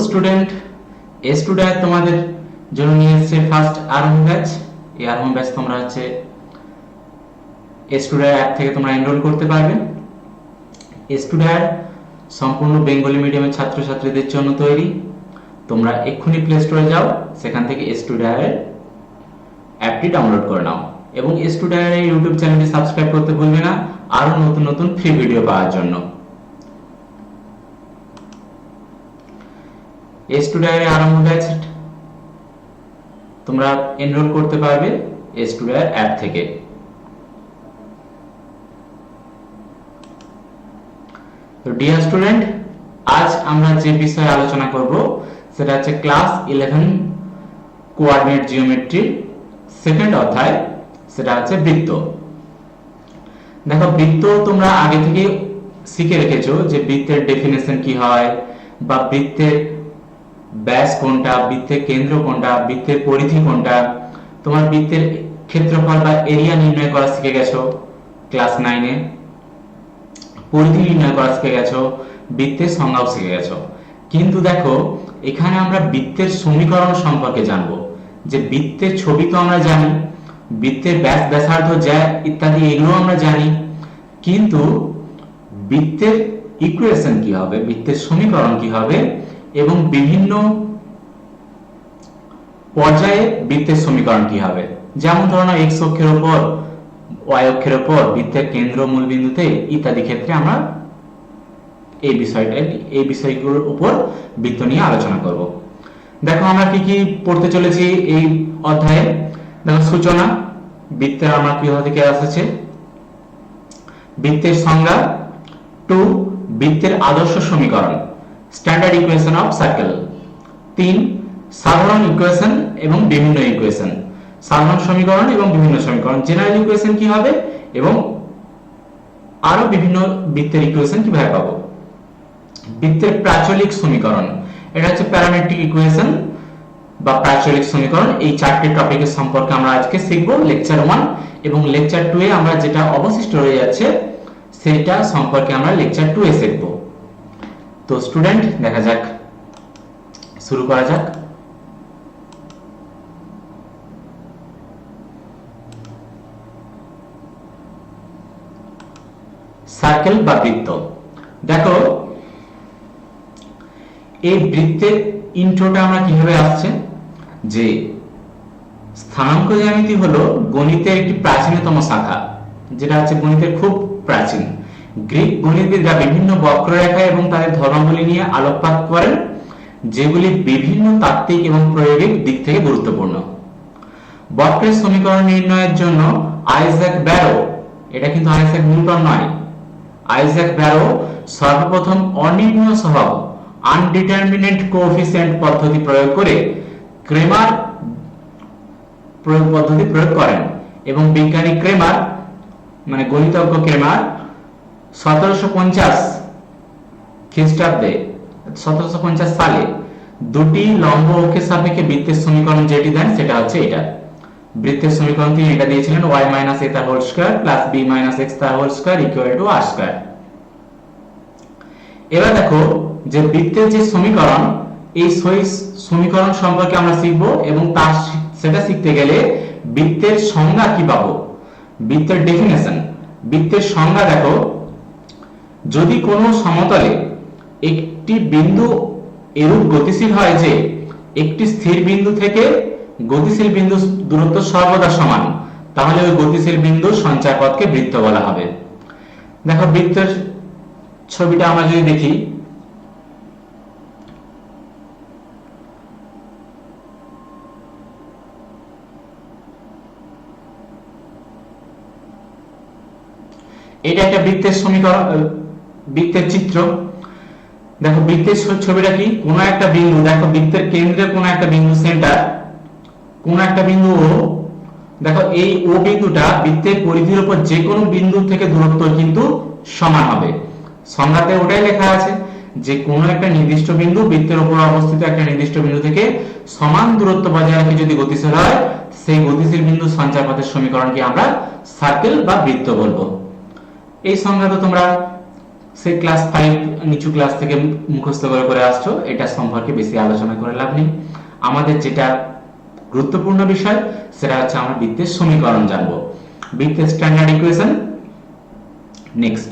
Student, student তোমাদের জন্য নিয়ে এসেছে ফার্স্ট আরম্ভ ব্যাচ। এই আরম্ভ ব্যাচ তোমরা হচ্ছে স্টুডেন্ট অ্যাপ থেকে তোমরা এনরোল করতে পারবে। স্টুডেন্ট সম্পূর্ণ বেঙ্গলি মিডিয়ামের ছাত্রছাত্রীদের জন্য তৈরি। তোমরা এক্ষুনি প্লে স্টোরে যাও, সেখান থেকে স্টুডেন্ট অ্যাপটি ডাউনলোড করে নাও এবং স্টুডেন্টের ইউটিউব চ্যানেলটি সাবস্ক্রাইব করতে ভুলবে না আরো নতুন নতুন ফ্রি ভিডিও পাওয়ার জন্য। স্টুডেন্টের আরম্ভ ব্যাচ তোমরা এনরোল করতে পারবে স্টুডেন্ট অ্যাপ থেকে। তো ডিয়ার স্টুডেন্ট, আজ আমরা যে বিষয়ে আলোচনা করব সেটা হচ্ছে ক্লাস 11 কোঅর্ডিনেট জিওমেট্রি সেকেন্ড অধ্যায়, সেটা হচ্ছে বৃত্ত। দেখো, বৃত্ত তোমরা আগে থেকে শিখে রেখেছো যে বৃত্তের ডেফিনেশন কি হয়, বা বৃত্তের ব্যাস কোনটা, বৃত্তের কেন্দ্র কোনটা, বৃত্তের পরিধি কোনটা। তোমার বৃত্তের ক্ষেত্রফল বা এরিয়া নির্ণয় করা শিখে গেছো ক্লাস 9-এ, পরিধি নির্ণয় করা শিখে গেছো, বৃত্তের সংজ্ঞাও শিখে গেছো। কিন্তু দেখো, এখানে আমরা বৃত্তের সমীকরণ সম্পর্কে জানবো। যে বৃত্তের ছবি তো আমরা জানি, বৃত্তের ব্যাস, ব্যাসার্ধ, জ্যা ইত্যাদি এগুলো আমরা জানি, কিন্তু বৃত্তের ইকুয়েশন কি হবে, বৃত্তের সমীকরণ কি হবে, এবং বিভিন্ন পর্যায়ে বৃত্তের সমীকরণ কি হবে। যেমন ধরো এক্স অক্ষের উপর, ওয়াই অক্ষের উপর, বৃত্তের কেন্দ্র মূল বিন্দুতে ইত্যাদি ক্ষেত্রে আমরা এই বিষয়গুলোর উপর বৃত্ত নিয়ে আলোচনা করব। দেখো, আমরা কি কি পড়তে চলেছি এই অধ্যায়ে। দেখো, সূচনা, বৃত্তের আমরা কি থেকে আসছে, বৃত্তের সংজ্ঞা, 2 বৃত্তের আদর্শ সমীকরণ, স্ট্যান্ডার্ড ইকুয়েশন অফ সার্কেল, 3 সাধারণ ইকুয়েশন এবং বিভিন্ন ইকুয়েশন, সাধারণ সমীকরণ এবং বিভিন্ন সমীকরণ, জেনারেল ইকুয়েশন কি হবে এবং আরো বিভিন্ন বৃত্তের ইকুয়েশন কিভাবে পাবো। বৃত্তের প্রাচলিক সমীকরণ, এটা হচ্ছে প্যারামেট্রিক ইকুয়েশন বা প্রাচলিক সমীকরণ। এই 4টি টপিকের সম্পর্কে আমরা আজকে শিখব লেকচার 1, এবং লেকচার 2 এ আমরা যেটা অবশিষ্ট রয়ে যাচ্ছে সেটা সম্পর্কে আমরা লেকচার 2 এ শিখব। তো স্টুডেন্ট, দেখা যাক, শুরু করা যাক। সার্কেল বা বৃত্ত। দেখো, এই বৃত্তের ইন্ট্রোটা আমরা কিভাবে আসছে, যে স্থানাঙ্ক জ্যামিতি হলো গণিতের একটি প্রাচীনতম শাখা, যেটা হচ্ছে গণিতের খুব প্রাচীন। গ্রিক গণিতবিদরা বিভিন্ন বক্ররেখা এবং তাদের ধর্মাবলী নিয়ে আলোকপাত করেন, যেগুলি বিভিন্ন তাত্ত্বিক এবং প্রায়োগিক দিক থেকে গুরুত্বপূর্ণ। বক্রের সমীকরণ নির্ণয়ের জন্য আইজ্যাক ব্যারো, এটা কিন্তু আইজ্যাক নিউটন নয়, আইজ্যাক ব্যারো সর্বপ্রথম অনির্ণয় সহগ আনডিটারমিনেট কোএফিসিয়েন্ট পদ্ধতি প্রয়োগ করে ক্রেমার পদ্ধতি প্রয়োগ করেন, এবং বিজ্ঞানী ক্রেমার মানে গণিতজ্ঞ ক্রেমার 1750 খ্রিস্টাব্দে 1750 সালে দুটি লম্ব অক্ষের সাপেক্ষে বৃত্তের সমীকরণ যেটি দেন সেটা হচ্ছে এটা। বৃত্তের সমীকরণ তিনি এটা দিয়েছিলেন y - a তার whole square plus b - x তার whole square equal to r square. এবার দেখো, যে বৃত্তের যে সমীকরণ, এই সমীকরণ সম্পর্কে আমরা শিখব, এবং সেটা শিখতে গেলে বৃত্তের সংজ্ঞা কি পাবো, বৃত্তের ডেফিনেশন। বৃত্তের সংজ্ঞা দেখো, যদি কোনো সমতলে একটি বিন্দু এরূপ গতিশীল হয় যে একটি স্থির বিন্দু থেকে গতিশীল বিন্দু দূরত্ব সর্বদা সমান, তাহলে ওই গতিশীল বিন্দুর সঞ্চারপথকে বৃত্ত বলা হবে। দেখো, বৃত্তের ছবিটা আমরা যদি দেখি, এটা একটা বৃত্তের সমীকরণ, বৃত্তের চিত্র। দেখো, বৃত্তের ছবিটা কি, কোন একটা বিন্দু, দেখো বৃত্তের কেন্দ্রে কোন একটা বিন্দু, সেন্টার কোন একটা বিন্দু ও, দেখো এই ও বিন্দুটা বৃত্তের পরিধির উপর যে কোনো বিন্দু থেকে দূরত্ব কিন্তু সমান হবে। সংজ্ঞাতে ওটাই লেখা আছে যে কোন একটা নির্দিষ্ট বিন্দু বৃত্তের উপর অবস্থিত একটা নির্দিষ্ট বিন্দু থেকে সমান দূরত্ব বজায় রেখে যদি গতিশীল হয়, সেই গতিশীল বিন্দুর সঞ্চারপথের সমীকরণকে আমরা সার্কেল বা বৃত্ত বলবো। এই সংজ্ঞা তো তোমরা সে ক্লাস 5 নিচু ক্লাস থেকে মুখস্থ করে করে আসছো, এটা সম্পর্কে বেশি আলোচনা করে লাভ নেই। আমাদের যেটা গুরুত্বপূর্ণ বিষয় সেটা হচ্ছে আমরা বৃত্তের সমীকরণ জানবো, বৃত্তের স্ট্যান্ডার্ড ইকুয়েশন। নেক্সট,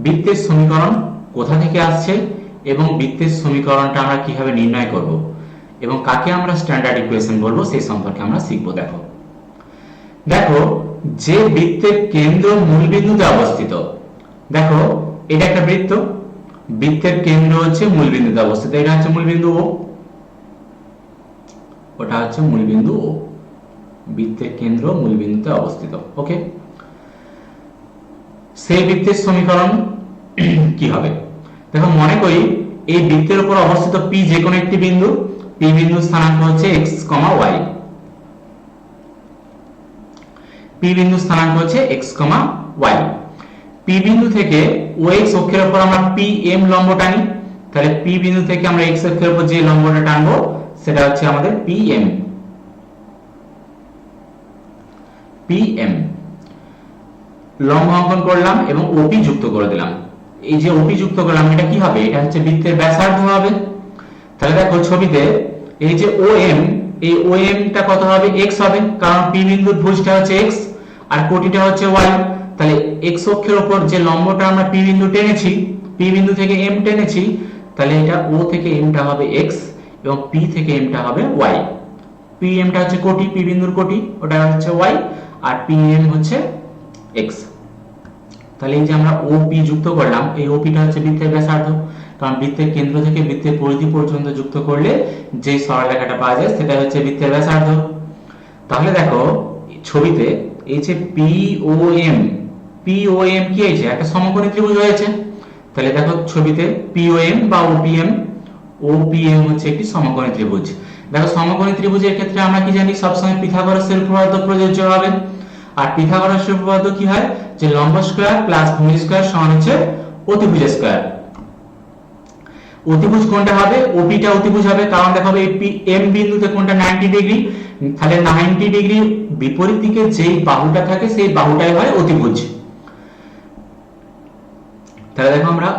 বৃত্তের সমীকরণ কোথা থেকে আসছে এবং বৃত্তের সমীকরণটা আমরা কিভাবে নির্ণয় করব এবং কাকে আমরা স্ট্যান্ডার্ড ইকুয়েশন বলবো সেই সম্পর্কে আমরা শিখবো। দেখো দেখো যে বৃত্তের কেন্দ্র মূল বিন্দুতে অবস্থিত, দেখো এটা একটা বৃত্ত, বৃত্তের কেন্দ্র হচ্ছে মূল বিন্দুতে অবস্থিত, এটা হচ্ছে মূল বিন্দু ও, ওটা হচ্ছে মূল বিন্দু ও, বৃত্তের কেন্দ্র মূল বিন্দুতে অবস্থিত। ওকে, সেই বৃত্তের সমীকরণ কি হবে? দেখো মনে করি এই বৃত্তের উপর অবস্থিত পি যে কোনো একটি বিন্দু, পি বিন্দুর স্থানাঙ্ক হচ্ছে x, y, পি বিন্দুর স্থানাঙ্ক হচ্ছে x, y। পি বিন্দু থেকে ox অক্ষের উপর আমরা pm লম্ব টানি, তাহলে পি বিন্দু থেকে আমরা x অক্ষের উপর যে লম্বটা টানবো সেটা হচ্ছে আমাদের pm। pm লম্ব অঙ্কন করলাম এবং OP যুক্ত করে দিলাম। এই যে OP যুক্ত করলাম এটা কি হবে? এটা হচ্ছে বৃত্তের ব্যাসার্ধ হবে। তাহলে দেখো ছবিতে এই যে OM, এই OM টা কত হবে? x হবে, কারণ P বিন্দুর ভুজটা হচ্ছে x আর কোটিটা হচ্ছে y। তাহলে x অক্ষের উপর যে লম্বটা আমরা P বিন্দু টেনেছি, P বিন্দু থেকে M টেনেছি, তাহলে এটা O থেকে M টা হবে x এবং P থেকে M টা হবে y। PM টা হচ্ছে কোটি, P বিন্দুর কোটি, ওটা হচ্ছে y আর PM হচ্ছে x। তাহলে এই যে আমরা OP যুক্ত করলাম, এই OP টা হচ্ছে বৃত্তের ব্যাসার্ধ, কারণ বৃত্তের কেন্দ্র থেকে বৃত্তের পরিধি পর্যন্ত যুক্ত করলে যে সরলরেখাটা পাওয়া যায় সেটা হচ্ছে বৃত্তের ব্যাসার্ধ। তাহলে দেখো ছবিতে এই যে POM, POM কি হয়েছে? একটা সমকোণী ত্রিভুজ হয়েছে। তাহলে দেখো ছবিতে POM বা OPM, OPM হচ্ছে একটি সমকোণী ত্রিভুজ। দেখো সমকোণী ত্রিভুজের ক্ষেত্রে আমরা কি জানি? সবসময় পিথাগোরাসের উপপাদ্য প্রযোজ্য হবে। আর পিথাগোরাসের উপপাদ্য কি হয়? যে লম্ব স্কয়ার প্লাস ভূমি স্কয়ার সমান হচ্ছে অতিভুজ স্কয়ার। অতিভুজ কোনটা হবে? OP টা অতিভুজ হবে, কারণ দেখো এই M বিন্দুতে কোনটা 90 ডিগ্রি, তাহলে 90 ডিগ্রি বিপরীত দিকে যেই বাহুটা থাকে সেই বাহুটাই হয় অতিভুজ। তাহলে দেখো আমরা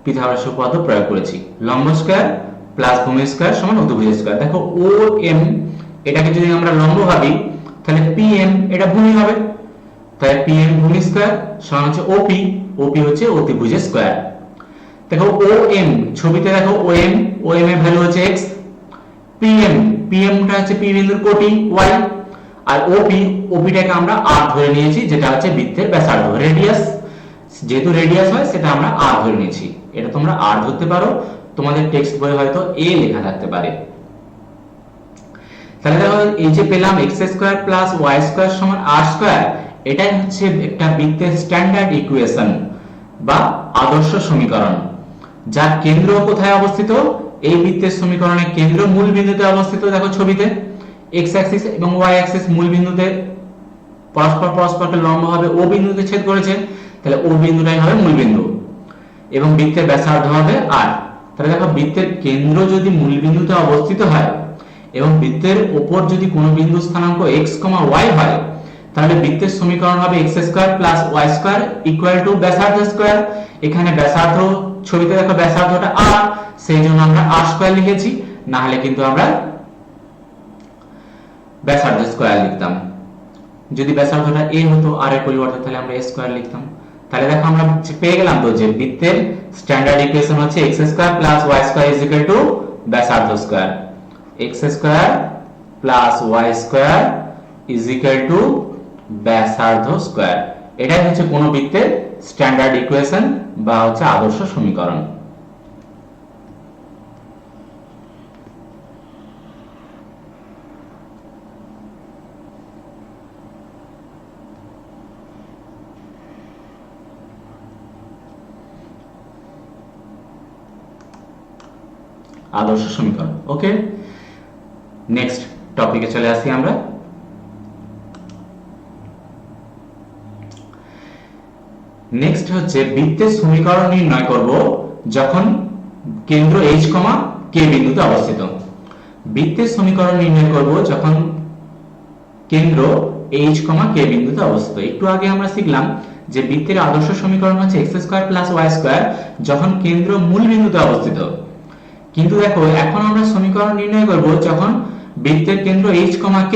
পিথাগোরাসের উপপাদ্য প্রয়োগ করেছি, লম্ব স্কয়ার প্লাস ভূমি স্কয়ার সমান অতিভুজ স্কয়ার। দেখো OM এটাকে যদি আমরা লম্ব ভাবি তাহলে PM এটা ভূমি হবে, তাই PM ভূমি স্কয়ার সমান হচ্ছে OP, OP হচ্ছে অতিভুজ স্কয়ার। দেখো OM ছবিতে দেখো OM এর ভ্যালু হচ্ছে x, PM টা হচ্ছে P বিন্দুর কোটি y আর OP টাকে আমরা r ধরে নিয়েছি, যেটা হচ্ছে বৃত্তের ব্যাসার্ধ, রেডিয়াস। যেহেতু রেডিয়াস হয় সেটা আমরা r ধরে নিয়েছি, এটা তোমরা r ধরতে পারো, তোমাদের টেক্সট বইয়ে হয়তো a লেখা থাকতে পারে। তাহলে দেখো এই যে পেলাম x square plus y square সমান r স্কয়ার, এটাই হচ্ছে একটা বৃত্তের স্ট্যান্ডার্ড ইকুয়েশন বা আদর্শ সমীকরণ, যার কেন্দ্র কোথায় অবস্থিত? এই বৃত্তের সমীকরণের কেন্দ্র মূল বিন্দুতে অবস্থিত। দেখো ছবিতে x অ্যাক্সিস এবং y অ্যাক্সিস মূল বিন্দুতে পরস্পরকে লম্ব হবে O বিন্দুতে ছেদ করেছে, তাহলে O বিন্দুটাই হবে মূল বিন্দু এবং বৃত্তের ব্যাসার্ধ হবে r। তাহলে দেখো বৃত্তের কেন্দ্র যদি মূল বিন্দুতে অবস্থিত হয় এবং বৃত্তের উপর যদি কোনো বিন্দু স্থানাঙ্ক x, y হয়, তাহলে বৃত্তের সমীকরণ হবে x square plus y square equal to ব্যাসার্ধ স্কয়ার। এখানে ব্যাসার্ধ ছবিতে দেখো ব্যাসার্ধটা r, সেই জন্য আমরা r স্কয়ার লিখেছি, না হলে কিন্তু আমরা ব্যাসার্ধ স্কয়ার লিখতাম। যদি ব্যাসার্ধটা a হতো r এর পরিবর্তে তাহলে আমরা a স্কয়ার লিখতাম। তাহলে দেখো আমরা পেয়ে গেলাম তো যে বৃত্তের স্ট্যান্ডার্ড ইকুয়েশন হচ্ছে x square plus y square is equal to ব্যাসার্ধ square, x square plus y square is equal to ব্যাসার্ধ স্কয়ার। এটাই হচ্ছে কোন বৃত্তের স্ট্যান্ডার্ড ইকুয়েশন বা হচ্ছে আদর্শ সমীকরণ। আদর্শ সমীকরণ। ওকে, নেক্সট টপিকে চলে আসি আমরা। নেক্সট হচ্ছে বৃত্তের সমীকরণ নির্ণয় করব যখন কেন্দ্র h, k বিন্দুতে অবস্থিত। বৃত্তের সমীকরণ নির্ণয় করব যখন কেন্দ্র h, k বিন্দুতে অবস্থিত। একটু আগে আমরা শিখলাম যে বৃত্তের আদর্শ সমীকরণ হচ্ছে x square plus y square যখন কেন্দ্র মূল বিন্দুতে অবস্থিত। কিন্তু দেখো এখন আমরা সমীকরণ নির্ণয় করব যখন বৃত্তের কেন্দ্র h, k,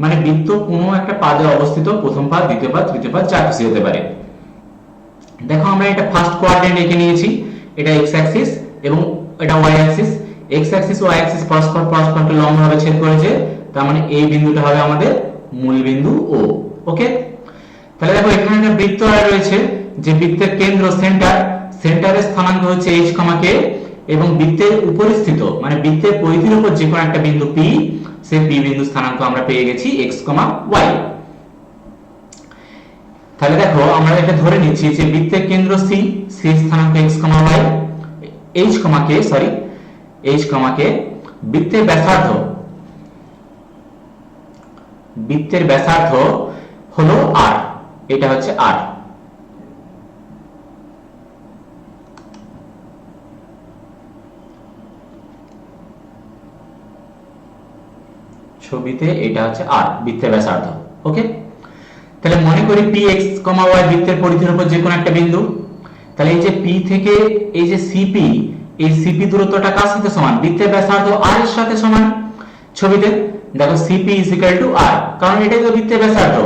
মানে বৃত্ত কোনো একটা পাদে অবস্থিত, প্রথম পাদ, দ্বিতীয় পাদ, তৃতীয় পাদ, যা কিছু হতে পারে। দেখো আমরা এটা ফার্স্ট কোয়াড্রেন্ট এঁকে নিয়েছি, এটা x অ্যাক্সিস এবং এটা y অ্যাক্সিস। x অ্যাক্সিস ও y অ্যাক্সিস পরস্পরকে লম্বভাবে ছেদ করেছে, তার মানে এই বিন্দুটা হবে আমাদের মূল বিন্দু O। ওকে, তাহলে দেখো এখানে একটা বৃত্ত রয়েছে, যে বৃত্তের কেন্দ্র সেন্টারের স্থানাঙ্ক হচ্ছে h, k এবং বৃত্তের উপরিস্থিত মানে বৃত্তের পরিধির উপর যে কোনো একটা বিন্দু P, সেই P বিন্দু স্থানাঙ্ক আমরা পেয়ে গেছি x, y। তাহলে দেখো আমরা এটা ধরে নিচ্ছি যে বৃত্তের কেন্দ্র C স্থানাঙ্ক x, y, h, k, বৃত্তের ব্যাসার্ধ হলো r, এটা হচ্ছে r। ছবিতে এটা হচ্ছে r, বৃত্তের ব্যাসার্ধ। ওকে, তাহলে মনে করি px, y বৃত্তের পরিধির উপর যে কোনো একটা বিন্দু। তাহলে এই যে p থেকে এই যে cp, এই cp দূরত্বটা কার সাথে সমান? বৃত্তের ব্যাসার্ধ r এর সাথে সমান। ছবিতে দেখো cp r, কারণ এটাই তো বৃত্তের ব্যাসার্ধ।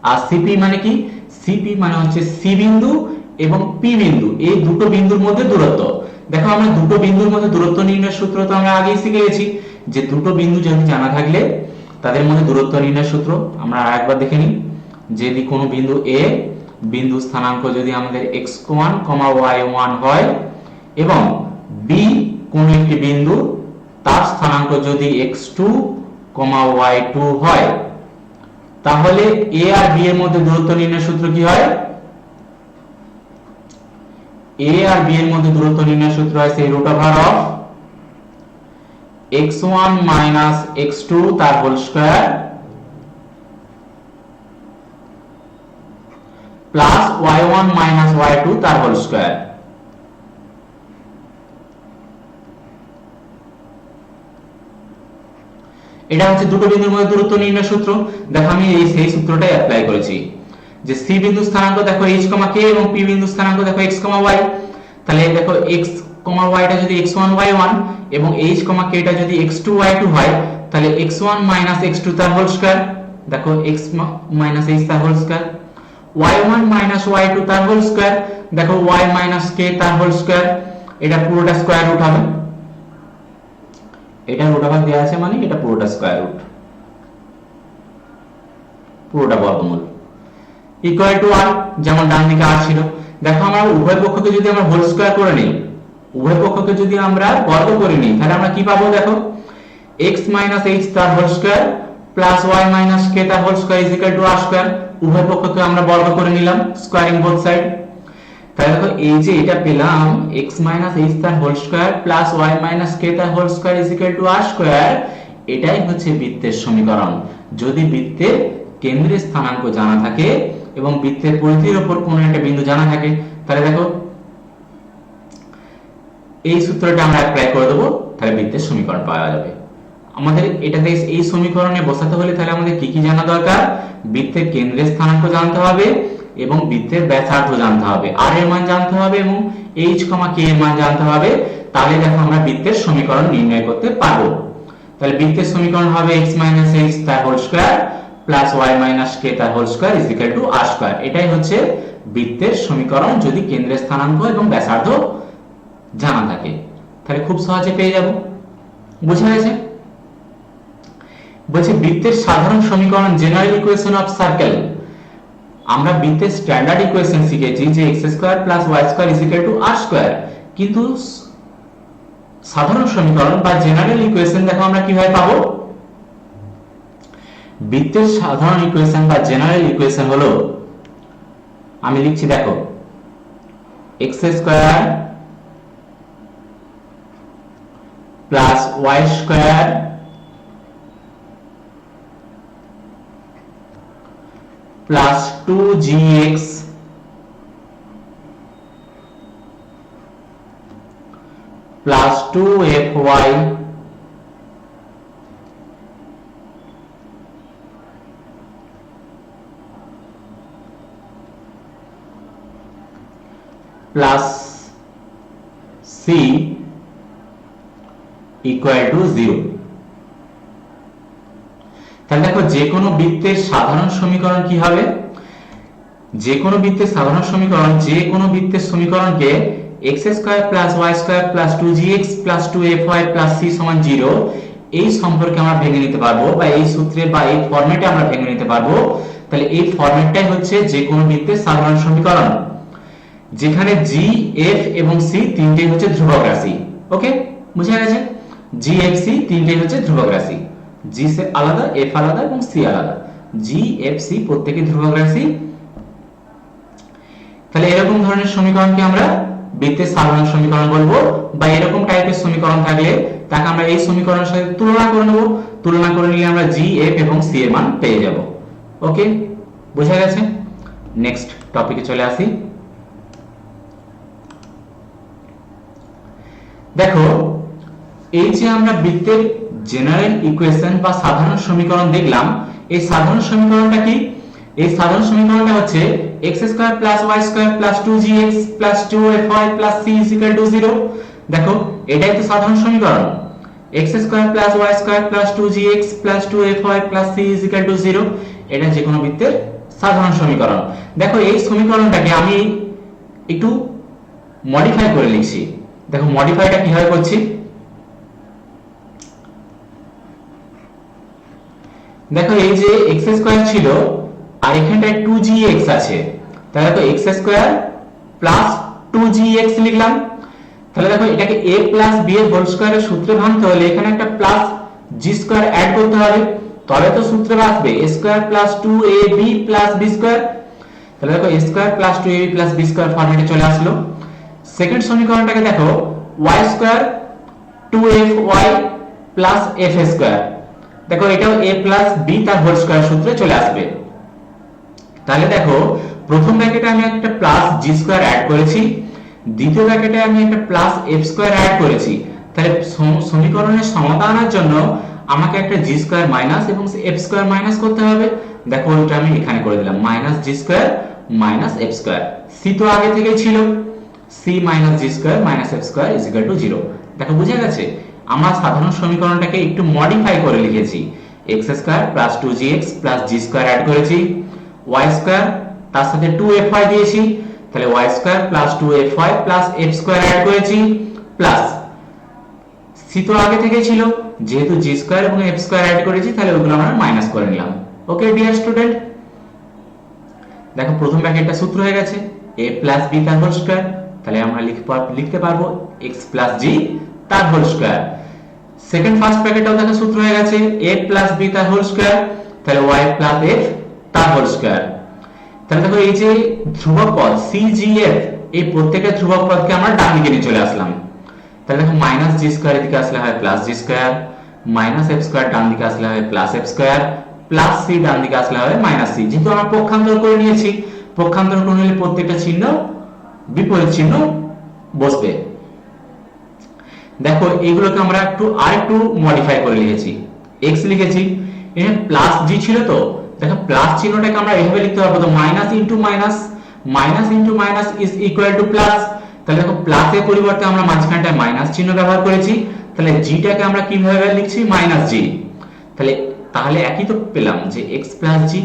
আর cp মানে কি? cp মানে হচ্ছে c বিন্দু এবং p বিন্দু, এই দুটো বিন্দুর মধ্যে দূরত্ব। দেখো আমরা দুটো বিন্দুর মধ্যে দূরত্ব নির্ণয়ের সূত্র তো আমরা আগেই শিখে গেছি, যে দুটো বিন্দু যদি জানা থাকলে তাদের মধ্যে দূরত্ব নির্ণয়ের সূত্র আমরা আরেকবার দেখে নিই। যদি কোনো বিন্দু A, বিন্দু স্থানাঙ্ক যদি আমাদের x1, y1 হয় এবং B কোনো একটি বিন্দু, তার স্থানাঙ্ক যদি x2, y2 হয়, তাহলে A আর B এর মধ্যে দূরত্ব নির্ণয়ের সূত্র কি হয়? A আর B এর মধ্যে দূরত্ব নির্ণয়ের সূত্র হয় সেই root over of x1 minus x2 তার whole square plus y1 minus y2 তার হোল স্কয়ার। এটা হচ্ছে দুটো বিন্দুর মধ্যে দূরত্ব নির্ণয়ের সূত্র। দেখো আমি সেই সূত্রটাই অ্যাপ্লাই করেছি, যে c বিন্দু স্থানাঙ্ক দেখো h, k এবং p বিন্দু স্থানাঙ্ক দেখো x, y। তাহলে দেখো x, y টা যদি x1, y1 এবং h, k টা যদি x2, y2 হয়, তাহলে x1 minus x2 তার হোল স্কয়ার, দেখো x minus h তার whole square, y1 minus y2 তার হোল স্কয়ার, দেখো y minus k তার হোল স্কয়ার। এটা পুরোটা স্কয়ার রুট হবে, এটা রুট ওভার দেয়া আছে মানে এটা পুরোটা স্কয়ার রুট, পুরোটা বর্গমূল ইকুয়াল টু r, যেমন ডান দিকে r ছিল। দেখো আমরা উভয় পক্ষকে যদি আমরা হোল স্কয়ার করে নিই, উভয় পক্ষকে যদি আমরা বর্গ করে নিই, তাহলে আমরা কি পাবো? দেখো x minus h তার whole square plus y minus k তার whole square is equal to r square. উভয় পক্ষকে আমরা বর্গ করে নিলাম, স্কয়ারিং বোথ সাইড। তাহলে দেখো এই যে এটা পেলাম x minus h তার whole square plus y minus k তার whole square is equal to r square. এটাই হচ্ছে বৃত্তের সমীকরণ, যদি বৃত্তের কেন্দ্রের স্থানাঙ্ক জানা থাকে এবং বৃত্তের পরিধির উপর কোনো একটা বিন্দু জানা থাকে। তাহলে দেখো এই সূত্রটা আমরা অ্যাপ্লাই করে দেব, তাহলে বৃত্তের সমীকরণ পাওয়া যাবে। আমাদের এটাতে এই সমীকরণে বসাতে হলে তাহলে আমাদের কি কি জানা দরকার? বৃত্তের কেন্দ্রের স্থানাঙ্ক জানতে হবে এবং বৃত্তের ব্যাসার্ধ জানতে হবে, r এর মান জানতে হবে এবং h, k এর মান জানতে হবে। তাহলে দেখো আমরা বৃত্তের সমীকরণ নির্ণয় করতে পারবো। তাহলে বৃত্তের সমীকরণ হবে x minus h তার whole square plus y minus k তার whole square is equal to r square. এটাই হচ্ছে বৃত্তের সমীকরণ যদি কেন্দ্রের স্থানাঙ্ক এবং ব্যাসার্ধ জানা থাকে। তাহলে খুব সহজে পেয়ে যাব। বুঝা গেছে? বলছি বৃত্তের সাধারণ সমীকরণ, জেনারেল ইকুয়েশন অফ সার্কেল। আমরা বৃত্তের স্ট্যান্ডার্ড ইকুয়েশন শিখেছি যে x square plus y square is equal to r square, কিন্তু সাধারণ সমীকরণ বা জেনারেল ইকুয়েশন দেখো আমরা কিভাবে পাবো? বৃত্তের সাধারণ ইকুয়েশন বা জেনারেল ইকুয়েশন হলো, আমি লিখছি দেখো x square plus y square plus 2gx plus 2fy plus C equal to 0। তাহলে দেখো যে কোনো বৃত্তের সাধারণ সমীকরণ কি হবে, যে কোনো বৃত্তের সাধারণ সমীকরণ যে কোনো বৃত্তের সমীকরণকে x square plus y square plus 2gx plus 2fy plus c সমান 0 এই সম্পর্কে আমরা ভেঙে নিতে পারবো, বা এই সূত্রে বা এই ফরম্যাটে আমরা ভেঙে নিতে পারবো। তাহলে এই ফরম্যাটটাই হচ্ছে যে কোনো বৃত্তের সাধারণ সমীকরণ, যেখানে g f এবং c তিনটেই হচ্ছে ধ্রুবক রাশি। ওকে, বুঝা গেছে? g f c তিনটেই হচ্ছে ধ্রুবক রাশি, g সে আলাদা, f আলাদা এবং c আলাদা, g f c প্রত্যেকই ধ্রুবক রাশি। তাহলে এরকম ধরনের সমীকরণকে আমরা বৃত্তের সাধারণ সমীকরণ বলবো, বা এরকম টাইপের সমীকরণ থাকলে তাকে আমরা এই সমীকরণের সাথে তুলনা করে নেব, তুলনা করে নিলে আমরা g f এবং c এর মান পেয়ে যাব। ওকে, বোঝা গেছে? নেক্সট টপিকে চলে আসি। দেখো এই যে আমরা বৃত্তের জেনারেল ইকুয়েশন বা সাধারণ সমীকরণ দেখলাম, এই সাধারণ সমীকরণটা কি? এই সাধারণ সমীকরণটা হচ্ছে x square plus y square plus 2gx plus 2fy plus c 0। দেখো এটাই তো সাধারণ সমীকরণ, x square plus y square plus 2gx plus 2fy plus c 0। এটা যে কোনো বৃত্তের সাধারণ সমীকরণ। দেখো এই সমীকরণটাকে আমি একটু মডিফাই করে লিখছি। দেখো মডিফাইটা কিভাবে করছি, দেখো এই যে x স্কয়ার ছিল আর এখানটায় 2gx আছে, তাহলে দেখো x স্কয়ার প্লাস 2gx লিখলাম। তাহলে দেখো এটাকে a প্লাস b এর হোল স্কয়ারের সূত্রে ভাঙতে হলে এখানে একটা প্লাস g স্কয়ার অ্যাড করতে হবে, তবে তো সূত্রে আসবে a square plus 2ab plus b square. তাহলে দেখো a square plus 2ab plus b square ফরম্যাটে চলে আসলো। সেকেন্ড সমীকরণটাকে দেখো y square 2fy plus f square, দেখো এটাও a প্লাস b তার হোল স্কয়ার সূত্রে চলে আসবে। তাহলে দেখো প্রথম ব্র্যাকেটে আমি একটা প্লাস g স্কয়ার অ্যাড করেছি, দ্বিতীয় ব্র্যাকেটে আমি একটা প্লাস f স্কয়ার অ্যাড করেছি। তাহলে সমীকরণের সমাধানের জন্য আমাকে একটা g স্কয়ার মাইনাস এবং f স্কয়ার মাইনাস করতে হবে। দেখো এটা আমি এখানে করে দিলাম, minus g square minus f square. c তো আগে থেকেই ছিল, c minus g square minus f square is equal to 0। দেখো বুঝা গেছে? আমরা সাধারণ সমীকরণটাকে একটু মডিফাই করে লিখেছি, x square plus 2gx plus g square add করেছি, y স্কয়ার তার সাথে 2fy দিয়েছি, তাহলে y square plus 2fy plus f square add করেছি, প্লাস c তো আগে থেকেই ছিল, যেহেতু g স্কয়ার এবং f স্কয়ার অ্যাড করেছি তাহলে ওগুলো আমরা মাইনাস করে নিলাম। ওকে ডিয়ার স্টুডেন্ট, দেখো প্রথম ব্র্যাকেটটা সূত্র হয়ে গেছে a প্লাস b তার হোল স্কয়ার, তাহলে আমরা লিখতে পারবো x প্লাস g তার হোল স্কয়ার। সেকেন্ড ফার্স্ট ব্র্যাকেটটাও দেখো সূত্র হয়ে গেছে a প্লাস b তার হোল স্কয়ার, তাহলে y প্লাস f তার হোল স্কয়ার। তাহলে দেখো এই যে ধ্রুবক পদ c g f, এই প্রত্যেকটা ধ্রুবক পদকে আমরা ডান দিকে নিয়ে চলে আসলাম। তাহলে দেখো মাইনাস g স্কয়ার এদিকে আসলে হয় plus g square, minus f square ডান দিকে আসলে হয় plus f square, plus c ডান দিকে আসলে হয় মাইনাস c। যেহেতু আমরা পক্ষান্তর করে নিয়েছি, পক্ষান্তর করে নিলে প্রত্যেকটা চিহ্ন বিপরীত চিহ্ন বসবে। দেখো এইগুলোকে আমরা আরেকটু মডিফাই করে লিখেছি, x লিখেছি, এখানে প্লাস g ছিল, তো দেখো প্লাস চিহ্নটাকে আমরা এইভাবে লিখতে পারবো, তো minus into minus, minus into minus is equal two plus. তাহলে দেখো প্লাসের পরিবর্তে আমরা মাঝখানটায় মাইনাস চিহ্ন ব্যবহার করেছি, তাহলে জিটাকে আমরা কিভাবে লিখছি, মাইনাস জি। তাহলে একই তো পেলাম যে x প্লাস জি।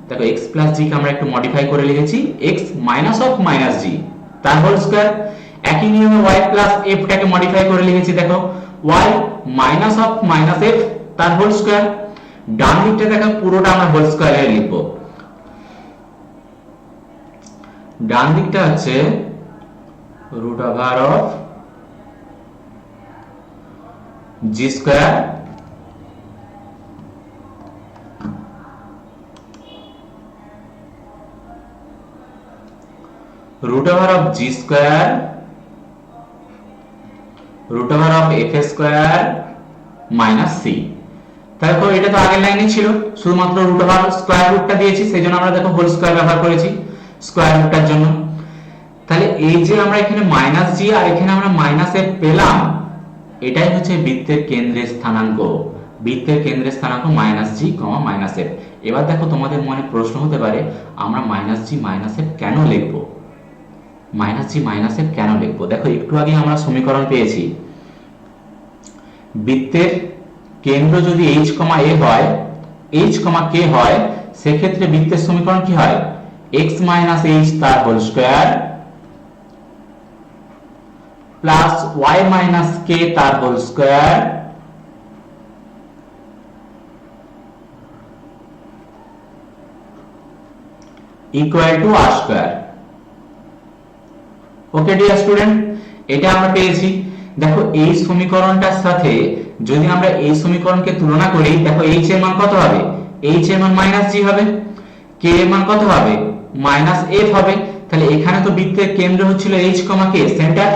দেখো x প্লাস জি কে আমরা একটু মডিফাই করে লিখেছি x মাইনাস অফ মাইনাস জি তার হোল স্কয়ার। একই নিয়মে y প্লাস f টাকে মডিফাই করে লিখেছি, দেখো y minus of minus f তার হোল স্কয়ার। ডান দিকটা দেখো পুরোটা আমরা হোল স্কয়ারে লিখব, ডান দিকটা হচ্ছে root over of G square root over of g square root over of f square minus c। দেখো এটা তো আগের লাইনে ছিল, শুধুমাত্র রুট ওভার স্কয়ার রুটটা দিয়েছি, সেজন্য আমরা দেখো হোল স্কয়ার ব্যবহার করেছি স্কয়ার রুটটার জন্য। তাহলে এই যে আমরা এখানে মাইনাস জি আর এখানে আমরা মাইনাস এফ পেলাম, এটাই হচ্ছে বৃত্তের কেন্দ্রের স্থানাঙ্ক। বৃত্তের কেন্দ্রের স্থানাঙ্ক minus G comma minus F. এবার দেখো তোমাদের মনে প্রশ্ন হতে পারে আমরা মাইনাস জি মাইনাস এফ কেন লিখবো? মাইনাস জি মাইনাস এফ কেন লিখবো? দেখো একটু আগে আমরা সমীকরণ পেয়েছি, বৃত্তের কেন্দ্র যদি এইচ কমা এ হয়, এইচ কমা কে হয়, সেক্ষেত্রে বৃত্তের সমীকরণ কি হয়? এক্স মাইনাস এইচ তার whole square plus Y minus K তার whole square equal to R square. Okay dear student, এটা আমরা পেয়েছি। দেখো এই সমীকরণটার সাথে যদি আমরা এই সমীকরণকে তুলনা করি, দেখো এইচ এর মান কত হবে? এইচ এর মান মাইনাস জি হবে, কে এর মান কত হবে? মাইনাস এফ হবে। তাহলে এখানে তো বৃত্তের কেন্দ্র হচ্ছিল এইচ কমা কে, সেন্টার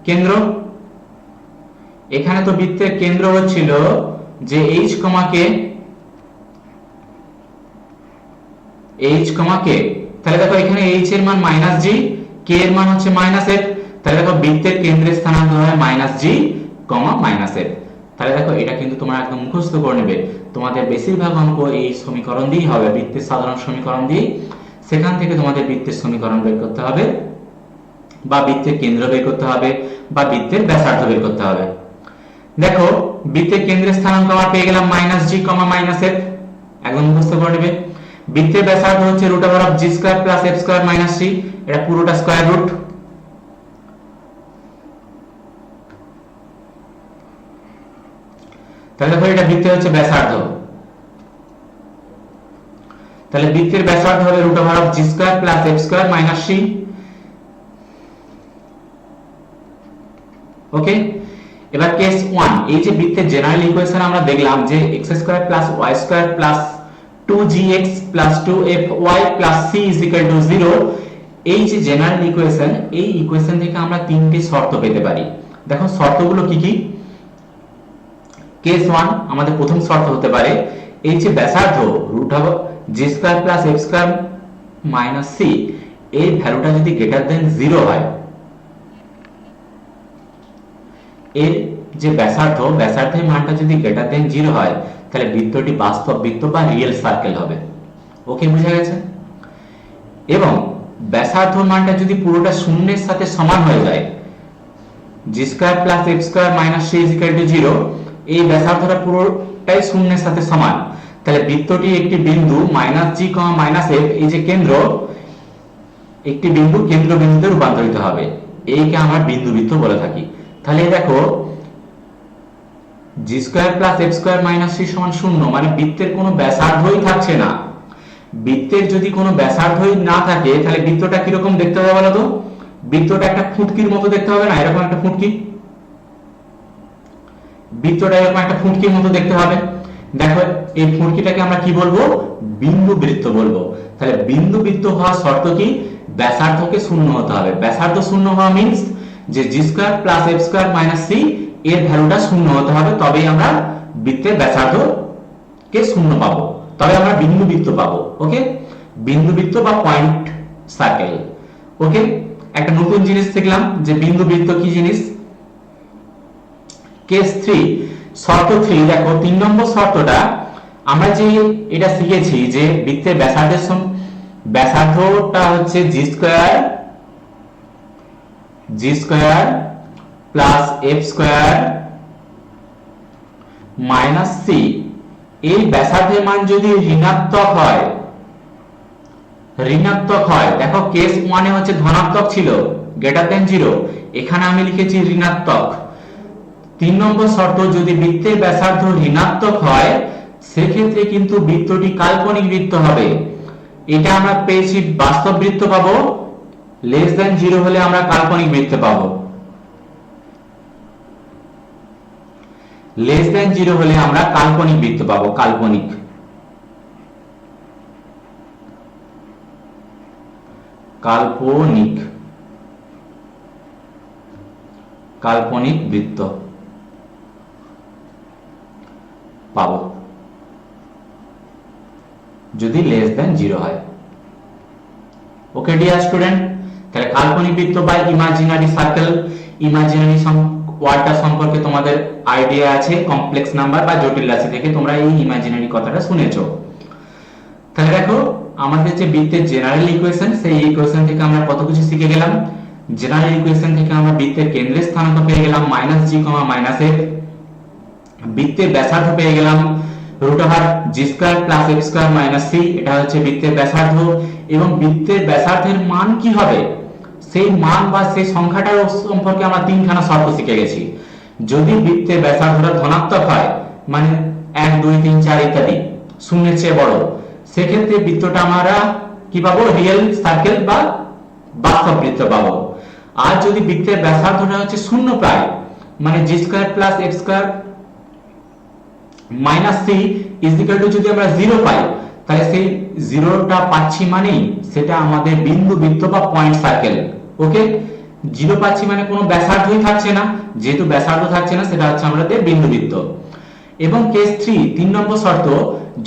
কেন্দ্র। এখানে তো বৃত্তের কেন্দ্র হচ্ছিল যে এইচ কমা কে, এইচ কমা কে। তাহলে দেখো এখানে এইচ এর মান মাইনাস জি, কে এর মান হচ্ছে মাইনাস এফ। তাহলে দেখো বৃত্তের কেন্দ্রের স্থানাঙ্ক হয় minus G comma minus F. তাহলে দেখো এটা কিন্তু তোমরা একদম মুখস্থ করে নেবে। তোমাদের বেশিরভাগ অঙ্ক এই সমীকরণ দিয়েই হবে, বৃত্তের সাধারণ সমীকরণ দিয়ে। সেখান থেকে তোমাদের বৃত্তের সমীকরণ বের করতে হবে, বা বৃত্তের কেন্দ্র বের করতে হবে, বা বৃত্তের ব্যাসার্ধ বের করতে হবে। দেখো বৃত্তের কেন্দ্রের স্থানাঙ্ক আমরা পেয়ে গেলাম minus G comma minus F, একদম মুখস্থ করে নেবে। বৃত্তের ব্যাসার্ধ হচ্ছে root over of G square plus F square minus C, এটা পুরোটা স্কয়ার রুট। তাহলে দেখো এটা বৃত্তের হচ্ছে ব্যাসার্ধ, তাহলে বৃত্তের ব্যাসার্ধ হবে root over of G square plus F square minus C. Okay, এবার কেস 1, এই যে বৃত্তের জেনারেল ইকুয়েশন আমরা দেখলাম যে x square plus y square plus 2gx plus 2fy plus c is equal to 0। এই যে জেনারেল ইকুয়েশন, এই ইকুয়েশন থেকে আমরা তিনটি শর্ত পেতে পারি। দেখো শর্তগুলো কি কি? কেস 1 আমাদের প্রথম শর্ত হতে পারে এই যে ব্যাসার্ধ root over G square plus F square minus C, এই ভ্যালুটা যদি গ্রেটার দেন 0 হয়, এর যে ব্যাসার্ধ, ব্যাসার্ধের মানটা যদি গ্রেটার দেন 0 হয়, তাহলে বৃত্তটি বাস্তব বৃত্ত বা রিয়েল সার্কেল হবে। ওকে, বুঝা গেছে? এবং ব্যাসার্ধ মানটা যদি পুরোটা শূন্যের সাথে সমান হয়ে যায়, G square plus F square minus C is equal to 0, এই ব্যাসার্ধটা পুরোটাই শূন্যের সাথে সমান, তাহলে বৃত্তটি একটি বিন্দু minus G comma minus F, এই যে কেন্দ্র, একটি বিন্দু কেন্দ্রবিন্দুতে রূপান্তরিত হবে। এইকে আমরা বিন্দু বৃত্ত বলে থাকি। তাহলে দেখো G square plus F square minus C সমান 0, মানে বৃত্তের কোনো ব্যাসার্ধই থাকছে না। বৃত্তের যদি কোনো ব্যাসার্ধই না থাকে, তাহলে বৃত্তটা কিরকম দেখতে হবে বলো তো? বৃত্তটা একটা ফুটকির মতো দেখতে হবে না? এরকম একটা ফুটকি, বৃত্তটা এরকম একটা ফুটকির মতো দেখতে হবে। দেখো এই ফুটকিটাকে আমরা কি বলবো? বিন্দু বৃত্ত বলবো। তাহলে বিন্দু বৃত্ত হওয়ার শর্ত কি? ব্যাসার্ধকে 0 হতে হবে। ব্যাসার্ধ 0 হওয়া মিন্স যে G square plus F square minus C এর ভ্যালুটা 0 হতে হবে, তবেই আমরা বৃত্তের ব্যাসার্ধকে 0 পাবো, তবে আমরা বিন্দু বৃত্ত পাবো। ওকে, বিন্দু বৃত্ত বা পয়েন্ট সার্কেল। ওকে, একটা নতুন জিনিস শিখলাম যে বিন্দু বৃত্ত কি জিনিস। কেস 3, শর্ত 3, দেখো 3 নম্বর শর্তটা আমরা যে এটা শিখেছি যে বৃত্তের ব্যাসার্ধটা হচ্ছে G square plus F square minus C, এই ব্যাসার্ধের মান যদি ঋণাত্মক হয়, দেখো কেস 1 এ হচ্ছে ধনাত্মক ছিল গ্রেটার দেন 0, এখানে আমি লিখেছি ঋণাত্মক। 3 নম্বর শর্ত, যদি বৃত্তের ব্যাসার্ধ ঋণাত্মক হয়, সেক্ষেত্রে কিন্তু বৃত্তটি কাল্পনিক বৃত্ত হবে। এটা আমরা পেয়েছি বাস্তব বৃত্ত পাবো, লেস দেন 0 হলে আমরা কাল্পনিক বৃত্ত পাবো। লেস দেন 0 হলে আমরা কাল্পনিক বৃত্ত পাবো, কাল্পনিক কাল্পনিক কাল্পনিক বৃত্ত পাবো যদি লেস দেন 0 হয়। ওকে ডিয়ার স্টুডেন্ট, তাহলে কাল্পনিক বৃত্ত বা ইমাজিনারি সার্কেল, ইমাজিনারি ওয়ার্ডটা সম্পর্কে তোমাদের আইডিয়া আছে, কমপ্লেক্স নাম্বার বা জটিল রাশি থেকে তোমরা এই ইমাজিনারি কথাটা শুনেছো। তাহলে দেখো আমাদের যে বৃত্তের জেনারেল ইকুয়েশন, সেই ইকুয়েশন থেকে আমরা কত কিছু শিখে গেলাম। জেনারেল ইকুয়েশন থেকে আমরা বৃত্তের কেন্দ্রের স্থানাঙ্ক পেয়ে গেলাম -g, -f। বৃত্তের ব্যাসার্ধ পেয়ে গেলাম √g² + f² - c, এটা হচ্ছে বৃত্তের ব্যাসার্ধ। এবং বৃত্তের ব্যাসার্ধের মান কি হবে, সেই মান বা সেই সংখ্যাটার সম্পর্কে আমরা তিনখানা শর্ত শিখে গেছি। যদি বৃত্তের ব্যাসার্ধটা ধনাত্মক হয়, মানে 1 2 3 4 ইত্যাদি, শূন্যের চেয়ে বড়, সেক্ষেত্রে বৃত্তটা আমরা কি পাবো, রিয়েল সার্কেল বা বাস্তব বৃত্ত পাবো। আর যদি বৃত্তের ব্যাসার্ধটা হচ্ছে শূন্য প্রায়, মানে g² + f² - c যদি আমরা 0 পাই, তাহলে সেই 0টা পাচ্ছি মানেই সেটা আমাদের বিন্দু বৃত্ত বা পয়েন্ট সার্কেল। ওকে, 0 পাচ্ছি মানে কোনো ব্যাসার্ধই থাকছে না, যেহেতু ব্যাসার্ধ থাকছে না সেটা হচ্ছে আমাদের বিন্দু বৃত্ত। এবং কেস 3, 3 নম্বর শর্ত,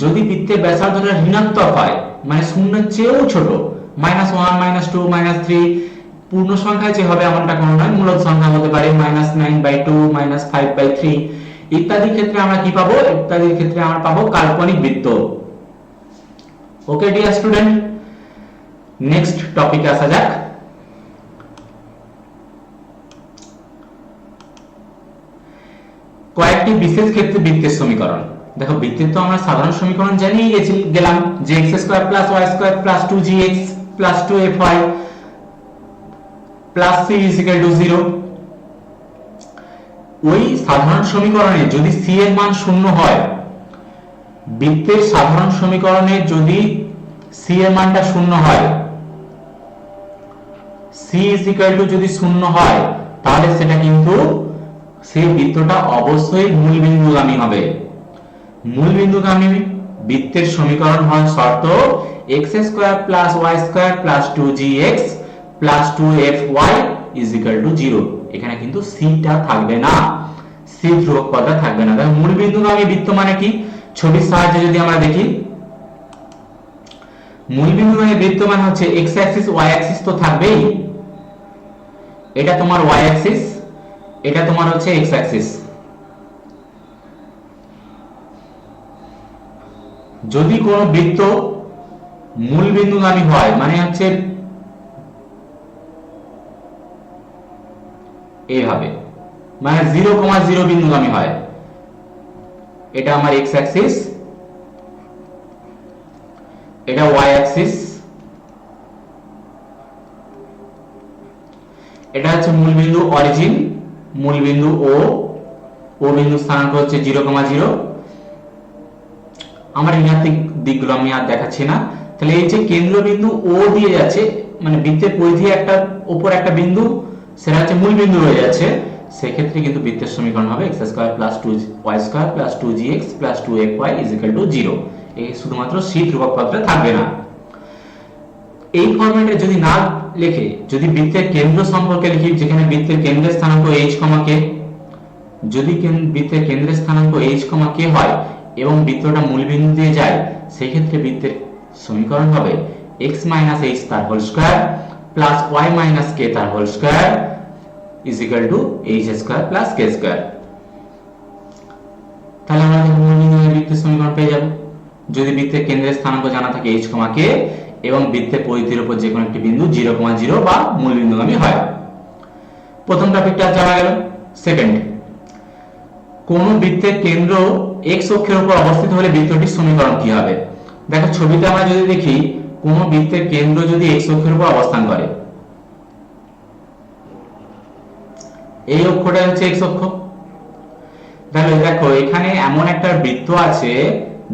যদি বৃত্তের ব্যাসার্ধটা ঋণাত্মক হয়, মানে শূন্যের চেয়েও ছোট, -1 -2 -3, পূর্ণ সংখ্যায় যে হবে এমনটা কোনো নয়, মূলদ সংখ্যা হতে পারে -9/2 -5/3 ইত্যাদি ক্ষেত্রে আমরা কি পাবো, ইত্যাদির ক্ষেত্রে আমরা পাবো কাল্পনিক বৃত্ত। ওকে ডিয়ার স্টুডেন্ট, নেক্সট টপিকে আসা যাক। কয়েকটি বিশেষ ক্ষেত্রে বৃত্তের সমীকরণ। দেখো, বৃত্তের তো আমরা সাধারণ সমীকরণ জানিয়ে গেলাম যে x² + y² + 2gx + 2fy + c = 0। ওই সাধারণ সমীকরণে যদি c এর মান শূন্য হয়, বৃত্তের সাধারণ সমীকরণে যদি c এর মানটা শূন্য হয়, c যদি শূন্য হয়, তাহলে সেটা কিন্তু সেই বৃত্তটা অবশ্যই মূলবিন্দুগামী হবে। মূলবিন্দুগামী বৃত্তের সমীকরণ হয় শর্ত x² + y² + 2gx + 2fy = 0। এখানে কিন্তু c টা থাকবে না, c ধ্রুবক পদটা থাকবে না। তাহলে মূলবিন্দুগামী বৃত্ত মানে কি, ছবির সাহায্যে যদি আমরা দেখি, মূলবিন্দুগামী বৃত্ত মানে হচ্ছে x অ্যাক্সিস y অ্যাক্সিস তো থাকবেই, এটা তোমার y অ্যাক্সিস, এটা তোমার হচ্ছে x অ্যাক্সিস। যদি কোন বৃত্ত মূলবিন্দুগামী হয়, মানে হচ্ছে এইভাবে, মানে 0, 0 বিন্দুগামী হয়, এটা আমার x অ্যাক্সিস, এটা y অ্যাক্সিস, এটা হচ্ছে মূলবিন্দু অরিজিন, মূলবিন্দু ও বিন্দু স্থানাঙ্ক হচ্ছে 0, 0। আমার ঋণাত্মক দিকগুলো আমি আর দেখাচ্ছি না। তাহলে এই যে কেন্দ্রবিন্দু ও দিয়ে যাচ্ছে, মানে বৃত্তের পরিধি একটা উপর একটা বিন্দু, সেটা হচ্ছে মূলবিন্দু রয়ে যাচ্ছে, সেক্ষেত্রে কিন্তু বৃত্তের সমীকরণ হবে x² + 2y² + 2gx + 2fy = 0। এই শুধুমাত্র c ধ্রুবক পদটা থাকবে না। এই ফরম্যাটে যদি না লিখে, যদি বৃত্তের কেন্দ্র সম্পর্কে লিখি, যেখানে বৃত্তের কেন্দ্রের স্থানাঙ্ক h, k, যদি বৃত্তের কেন্দ্রের স্থানাঙ্ক h, k হয় এবং বৃত্তটা মূলবিন্দু দিয়ে যায়, সেই ক্ষেত্রে বৃত্তের সমীকরণ হবে x - h² + y - k² = h² + k²। তাহলে আমরা মূলবিন্দুর বৃত্তের সমীকরণ পেয়ে যাব যদি বৃত্তের কেন্দ্রের স্থানাঙ্ক জানা থাকে h, k এবং বৃত্তের পরিধির উপর যে কোনো একটি বিন্দু 0, 0 বা মূলবিন্দুগামী হয়। প্রথম টপিকটা জানা গেল। সেকেন্ড, কোন বৃত্তের কেন্দ্র x অক্ষের উপর অবস্থিত হলে বৃত্তটির সমীকরণ কি হবে। দেখো, ছবিতে আমরা যদি দেখি, কোন বৃত্তের কেন্দ্র যদি x অক্ষের উপর অবস্থান করে, এই অক্ষটা হচ্ছে x অক্ষ। তাহলে দেখো, এখানে এমন একটা বৃত্ত আছে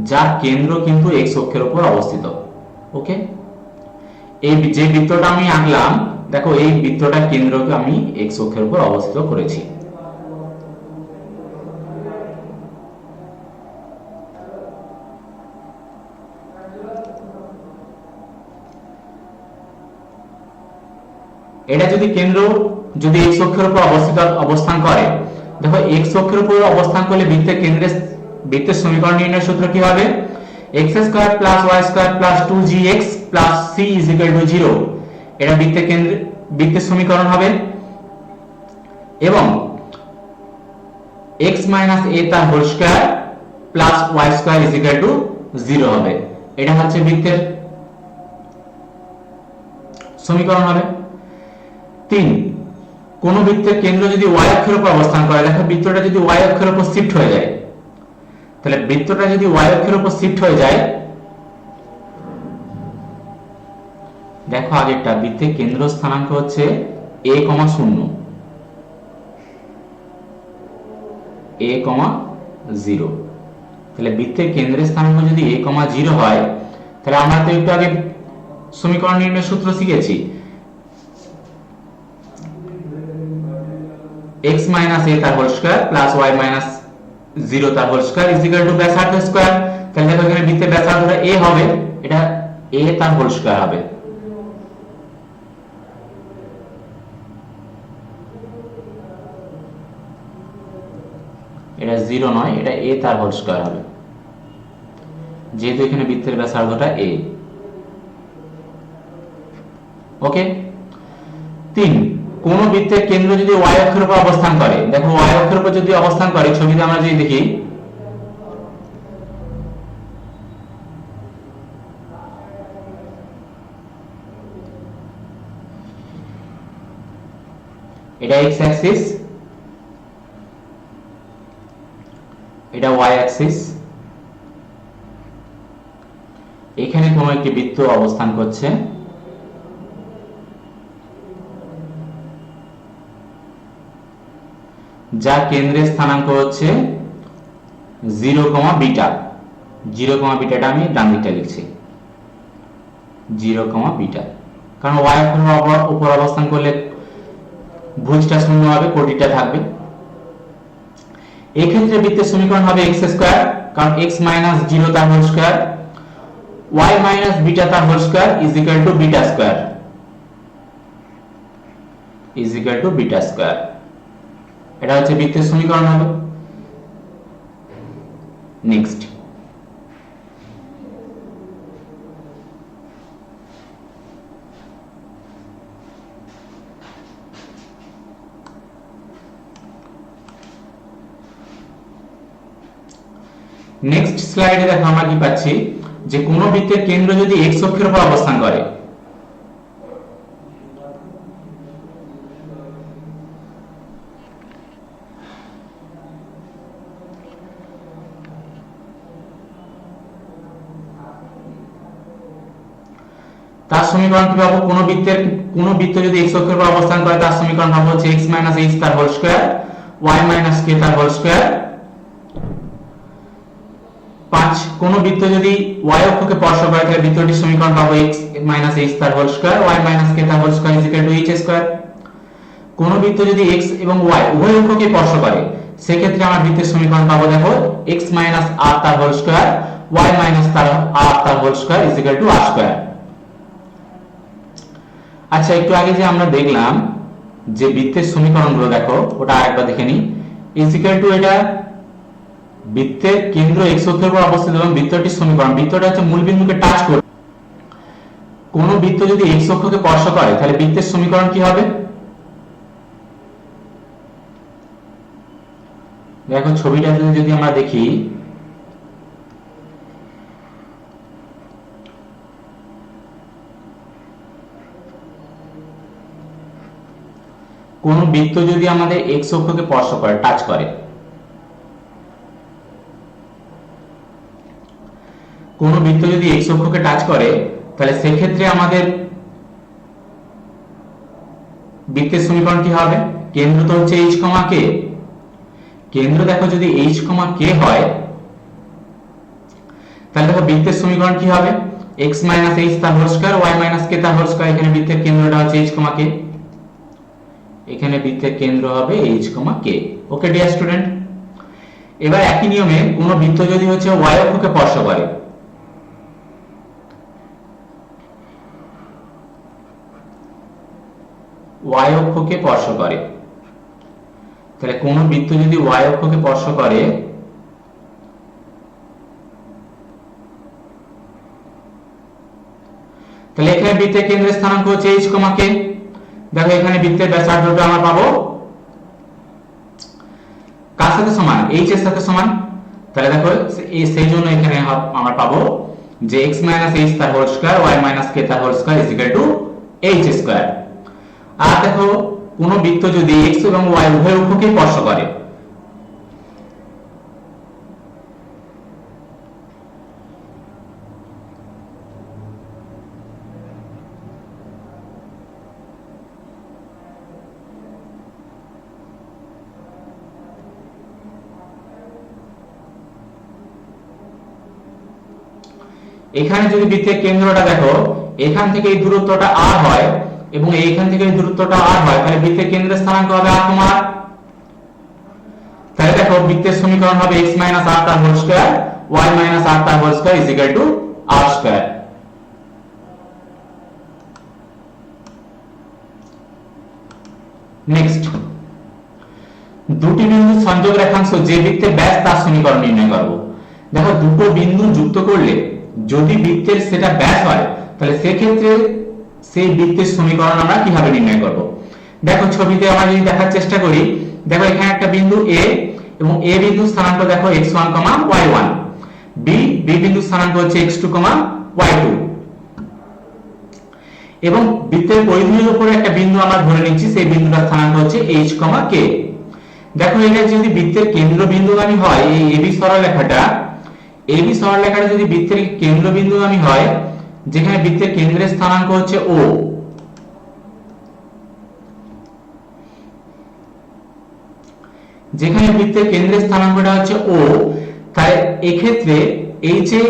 যার কেন্দ্র কিন্তু x অক্ষের উপর অবস্থিত। ওকে, এই যে বৃত্তটা আমি আঁকলাম, দেখো এই বৃত্তটার কেন্দ্রকে আমি x অক্ষের উপর অবস্থিত করেছি। এটা যদি কেন্দ্র যদি x অক্ষের উপর অবস্থান করে, দেখো x অক্ষের উপর অবস্থান করলে বৃত্তের সমীকরণ নির্ণয়ের সূত্র কি হবে, x² + y² + 2gx + c = 0। এটা বৃত্তের সমীকরণ হবে। এবং x - a² + y² = 0 হবে। এটা হচ্ছে বৃত্তের সমীকরণ হবে। 3 কোন বৃত্তের কেন্দ্র যদি y অক্ষের উপর অবস্থান করে, দেখো বৃত্তটা যদি y অক্ষের উপর শিফট হয়ে যায়, তাহলে বৃত্তটা যদি y অক্ষের উপর শিফট হয়ে যায়, দেখো আগেরটা বৃত্তের কেন্দ্র স্থানাঙ্ক হচ্ছে a, 0 a, 0, তাহলে বৃত্তের কেন্দ্রের স্থানাঙ্ক যদি a, 0 হয়, তাহলে আমরা তো একটু আগে সমীকরণ নির্ণয়ের সূত্র শিখেছি, x - a তার হোল স্কয়ার প্লাস y - 0 তার whole square is equal to ব্যাসার্ধ স্কয়ার। তাহলে দেখো এখানে বৃত্তের ব্যাসার্ধটা a হবে, এটা a তার হোল স্কয়ার হবে। এটা 0 নয়, এটা a তার হোল স্কয়ার হবে, যেহেতু এখানে বৃত্তের ব্যাসার্ধটা a। ওকে। 3 কোন বৃত্তের কেন্দ্র যদি y অক্ষের উপর অবস্থান করে, দেখো y অক্ষের উপর যদি অবস্থান করে, ছবিতে আমরা যদি দেখি, এটা x অ্যাক্সিস, এটা y অ্যাক্সিস, এখানে কোন একটি বৃত্ত অবস্থান করছে, যার কেন্দ্রের স্থানাঙ্ক হচ্ছে 0, বিটা। 0, বিটাটা আমি ডান দিকটা লিখছি, 0, বিটা, কারণ y অক্ষের উপর অবস্থান করলে ভুজটা শূন্য হবে, কোটিটা থাকবে। এই ক্ষেত্রে বৃত্তের সমীকরণ হবে x স্কয়ার, কারণ x - 0 তার হোল স্কয়ার, y - বিটা তার whole square is equal to beta square, is equal to beta square. এটা হচ্ছে বৃত্তের সমীকরণ হবে। নেক্সট, নেক্সট স্লাইডে দেখো আমরা কি পাচ্ছি, যে কোন বৃত্তের কেন্দ্র যদি x অক্ষের উপর অবস্থান করে, তার সমীকরণ কি পাবো? কোন বৃত্ত যদি x অক্ষের উপর অবস্থান করে, তার সমীকরণ পাবো হচ্ছে x - h তার হোল স্কয়ার, y - k তার হোল স্কয়ার। 5 কোন বৃত্ত যদি y অক্ষকে স্পর্শ করে, তাহলে বৃত্তটির সমীকরণ পাবো x - h তার হোল স্কয়ার, y - k তার whole square is equal to h square. কোন বৃত্ত যদি x এবং y উভয় অক্ষকে স্পর্শ করে, সেক্ষেত্রে আমরা বৃত্তের সমীকরণ পাবো, দেখো x - r তার হোল স্কয়ার, y - r তার whole square is equal to r square. আচ্ছা, একটু আগে যে আমরা দেখলাম যে বৃত্তের সমীকরণগুলো, দেখো ওটা আরেকবার দেখে নিই। ইজ ইকুয়াল টু, এটা বৃত্তের কেন্দ্র x অক্ষের উপর অবস্থিত এবং বৃত্তটির সমীকরণ, বৃত্তটা হচ্ছে মূল বিন্দুকে টাচ করে। কোন বৃত্ত যদি x অক্ষকে স্পর্শ করে, তাহলে বৃত্তের সমীকরণ কি হবে? দেখো ছবিটা যদি আমরা দেখি, কোন বৃত্ত যদি আমাদের x অক্ষকে স্পর্শ করে, টাচ করে, কোন বৃত্ত যদি x অক্ষকে টাচ করে, তাহলে সেক্ষেত্রে আমাদের বৃত্তের সমীকরণ কি হবে? কেন্দ্র তো হচ্ছে h, k, কেন্দ্র দেখো যদি h, k হয়, তাহলে দেখো বৃত্তের সমীকরণ কি হবে? x - h তার হোল স্কয়ার, y - k তার হোল স্কয়ার। এখানে বৃত্তের কেন্দ্রটা হচ্ছে h, k, এখানে বৃত্তের কেন্দ্র হবে h, k। ওকে ডিয়ার স্টুডেন্ট, এবার একই নিয়মে কোন বৃত্ত যদি হচ্ছে y অক্ষকে স্পর্শ করে, y অক্ষকে স্পর্শ করে, তাহলে কোন বৃত্ত যদি y অক্ষকে স্পর্শ করে, তাহলে এখানে বৃত্তের কেন্দ্রের স্থানাঙ্ক হচ্ছে h, k। দেখো এখানে বৃত্তের ব্যাসার্ধটা আমরা পাবো কার সাথে সমান? h এর সাথে সমান। তাহলে দেখো সেই জন্য এখানে আমরা পাবো যে x - h তার হোল স্কয়ার, y - k তার whole square is equal to h square. আর দেখো কোন বৃত্ত যদি x এবং y উভয় অক্ষকে স্পর্শ করে, এখানে যদি বৃত্তের কেন্দ্রটা দেখো এখান থেকে এই দূরত্বটা r হয় এবং এইখান থেকে এই দূরত্বটা r হয়, তাহলে বৃত্তের কেন্দ্রের স্থানাঙ্ক হবে r, তাহলে দেখো বৃত্তের সমীকরণ হবে x - r তার হোল স্কয়ার y - r তার whole square r square. Next, দুটি বিন্দু সংযোগ রেখাংশ যে বৃত্তের ব্যাস তার সমীকরণ নির্ণয় করব। দেখো দুটো বিন্দু যুক্ত করলে যদি বৃত্তের সেটা ব্যাস হয় তাহলে সেক্ষেত্রে সেই বৃত্তের সমীকরণ আমরা কিভাবে নির্ণয় করব। দেখো ছবিতে আমরা যদি দেখার চেষ্টা করি, দেখো এখানে একটা বিন্দু a এবং a বিন্দু স্থানাঙ্ক দেখো x1, y1, b বিন্দু স্থানাঙ্ক হচ্ছে x2, y2 এবং বৃত্তের পরিধির উপরে একটা বিন্দু আমরা ধরে নিচ্ছি, সেই বিন্দুটার স্থানাঙ্ক হচ্ছে h, k। দেখো এটা যদি বৃত্তের কেন্দ্রবিন্দুগামী হয়, এই ab সরলরেখাটা যদি বৃত্তের কেন্দ্রবিন্দুগামী হয়, যেখানে বৃত্তের কেন্দ্রের স্থানাঙ্ক হচ্ছে o, যেখানে বৃত্তের কেন্দ্রের স্থানাঙ্কটা হচ্ছে o, তাই এক্ষেত্রে এই যে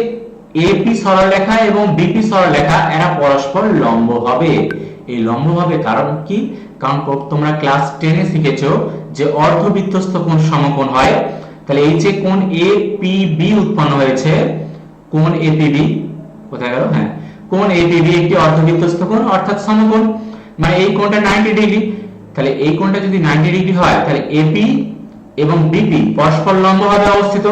AP সরলরেখা এবং BP সরলরেখা এরা পরস্পর লম্ব হবে। এই লম্ব হবে কারণ কি? কারণ তোমরা ক্লাস 10 এ শিখেছো যে অর্ধবৃত্তস্থ কোণ সমকোণ হয়। তাহলে এই যে কোণ APB উৎপন্ন হয়েছে, কোণ APB কোথায় গেল, হ্যাঁ, কোণ APB একটি অর্ধবৃত্তস্থ কোণ অর্থাৎ সমকোণ, মানে এই কোণটা 90 ডিগ্রি। তাহলে এই কোণটা যদি 90 ডিগ্রি হয় তাহলে AP এবং BP পরস্পর লম্বভাবে অবস্থিত।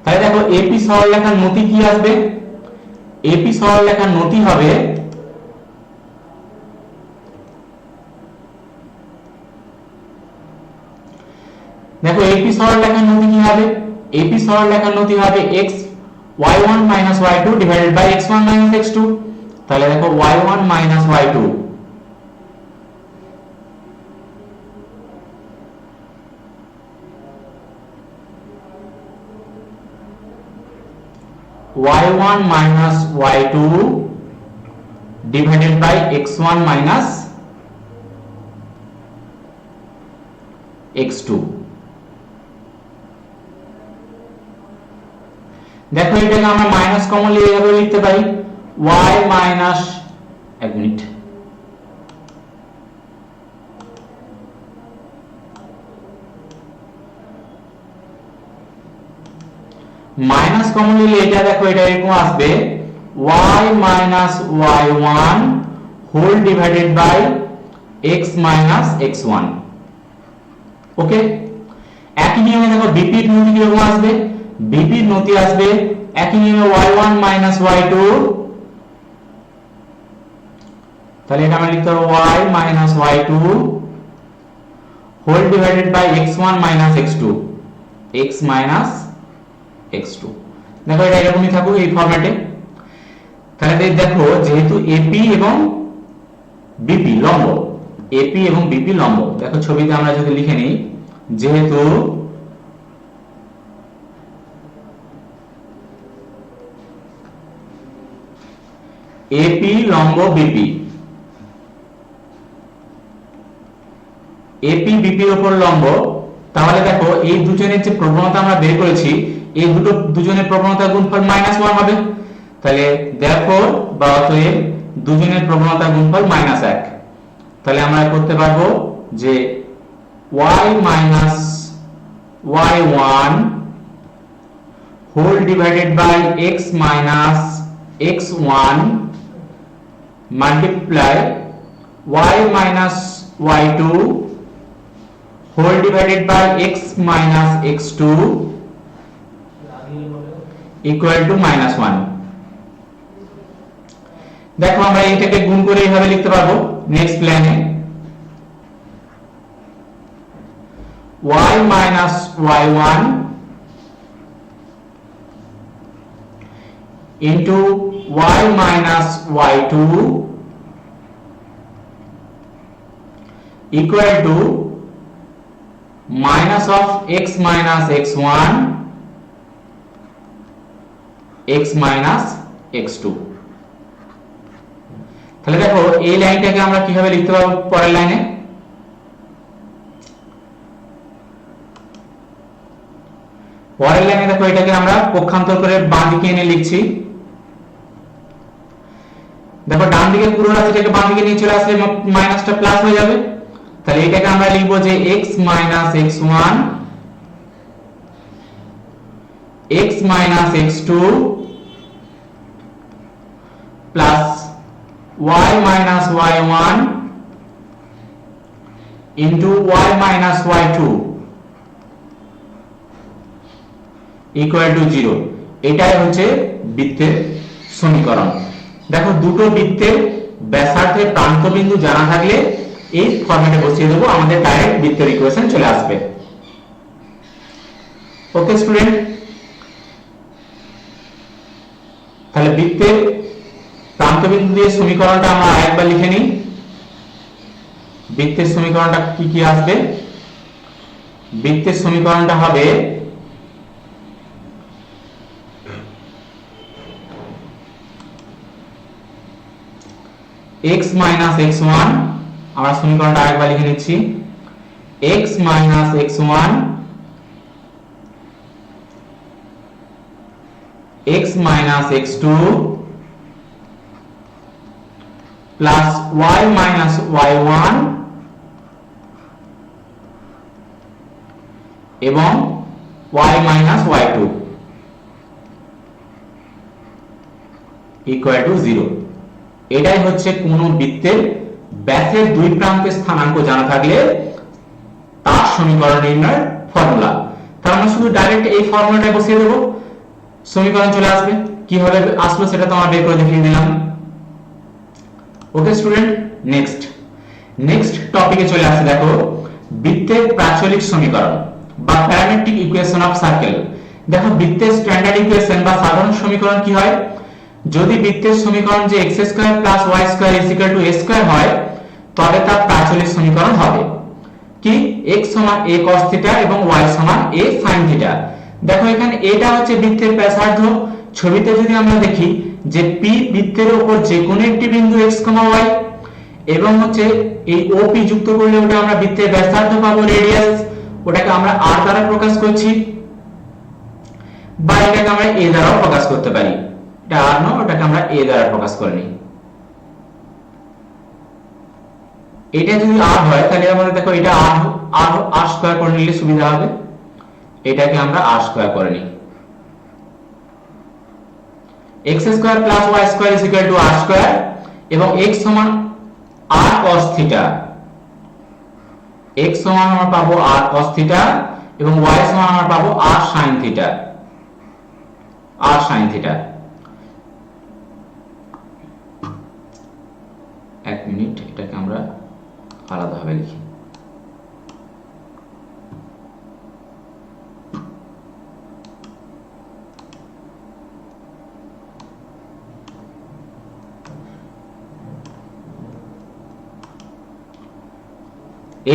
তাহলে দেখো AP সরলরেখার নতি কি আসবে? AP সরলরেখার নতি হবে দেখো AP সরলরেখার নতি কি হবে? AP সরলরেখার নতি হবে x y1 - y2 divided by x1 - x2। তাহলে দেখো y1 - y2 y1 - y2 divided by x1 - x2। দেখো এটাকে আমরা মাইনাস কমনলি এইভাবে লিখতে পারি y মাইনাস, এক মিনিট, মাইনাস কমন নিলে এটা দেখো এটা এরকম আসবে y minus y1 whole divided by x minus x1। Okay, একই নিয়মে দেখো বিপি এর নতি কিরকম আসবে? বিপি এর নতি আসবে একই নিয়মে y1 মাইনাস y2, তাহলে এটা আমরা লিখতে পারবো y minus y2 whole divided by x1 minus x2, x minus x2। দেখো এটা এরকমই থাকুক এই ফরম্যাটে। তাহলে দেখো যেহেতু AP এবং BP লম্ব, AP এবং BP লম্ব, দেখো ছবিতে আমরা যদি লিখে নিই, যেহেতু AP লম্ব BP, AP BP এর উপর লম্ব, তাহলে দেখো এই দুজনের যে প্রবণতা আমরা বের করেছি, এই দুজনের প্রবণতার গুণফল -1 হবে। তাহলে therefore বা অতএব দুজনের প্রবণতার গুণফল -1। তাহলে আমরা করতে পারবো যে y minus y1 whole divided by x minus x1 multiply y minus y2 whole divided by x minus x2 equal to -1। দেখো আমরা এটাকে গুণ করে এইভাবে লিখতে পারবো নেক্সট প্ল্যানে y minus y1 into y minus y2 equal to minus of x minus x1 x minus x2। তাহলে দেখো এই লাইনটাকে আমরা কিভাবে লিখতে পারবো পরের লাইনে, দেখো এটাকে আমরা পক্ষান্তর করে বাম দিকে এনে লিখছি। দেখো ডান দিকে পুরো রাশিটাকে বাম দিকে নিয়ে চলে আসলে মাইনাসটা প্লাস হয়ে যাবে। তাহলে এটাকে আমরা লিখবো যে x minus x1 x minus x2 plus y minus y1 into y minus y2 equal to 0। এটাই হচ্ছে বৃত্তের সমীকরণ। দেখো দুটো বৃত্তের ব্যাসার্ধের প্রান্তবিন্দু জানা থাকলে এই ফরম্যাটে বসিয়ে দেবো, আমাদের ডাইরেক্ট বৃত্তের ইকুয়েশন চলে আসবে। ওকে স্টুডেন্ট, তাহলে বৃত্তের প্রান্তবিন্দু দিয়ে সমীকরণটা আমরা আরেকবার লিখে নিই। বৃত্তের সমীকরণটা কি কি আসবে? বৃত্তের সমীকরণটা হবে x minus x1, আমরা সমীকরণটা আরেকবার লিখে নিচ্ছি, x minus x1 x minus x2 plus y minus y1 এবং y minus y2 equal to 0। এটাই হচ্ছে কোন বৃত্তের ব্যাসের দুই প্রান্তের স্থানাঙ্ক জানা থাকলে তার সমীকরণ নির্ণয়ের ফর্মুলা। তার মানে শুধু ডাইরেক্ট এই ফর্মুলাটা বসিয়ে দেব, সমীকরণ চলে আসবে। কিভাবে আসলো সেটা তো আমরা বের করে দেখিয়ে দিলাম। ওকে স্টুডেন্ট, নেক্সট টপিকে চলে আসছে। দেখো বৃত্তের প্রাচলিক সমীকরণ বা প্যারামেট্রিক ইকুয়েশন অফ সার্কেল। দেখো বৃত্তের স্ট্যান্ডার্ড ইকুয়েশন বা সাধারণ সমীকরণ কি হয়? যদি বৃত্তের সমীকরণ যে x² + y² = a² হয় তবে তার প্রাচলিক সমীকরণ হবে কি x = a cos θ এবং y = a sin θ। দেখো এখানে এটা হচ্ছে বৃত্তের ব্যাসার্ধ। ছবিতে যদি আমরা দেখি যে p বৃত্তের উপর যে কোনো একটি বিন্দু x, y এবং হচ্ছে এই OP যুক্ত করলে ওটা আমরা বৃত্তের ব্যাসার্ধ পাবো, রেডিয়াস, ওটাকে আমরা r দ্বারা প্রকাশ করছি বা এটাকে আমরা a দ্বারাও প্রকাশ করতে পারি। এটা r নয়, ওটাকে আমরা a দ্বারা প্রকাশ করে নিই। এটা যদি r হয় তাহলে আমাদের দেখো এটা r স্কয়ার করে নিলে সুবিধা হবে। এটাকে আমরা r স্কয়ার করে নিই। x² + y² = r² এবং x সমান r cos θ। x সমান আমরা পাবো r cos θ এবং y সমান আমরা পাবো r sin θ। এক মিনিট, এটাকে আমরা আলাদাভাবে লিখি।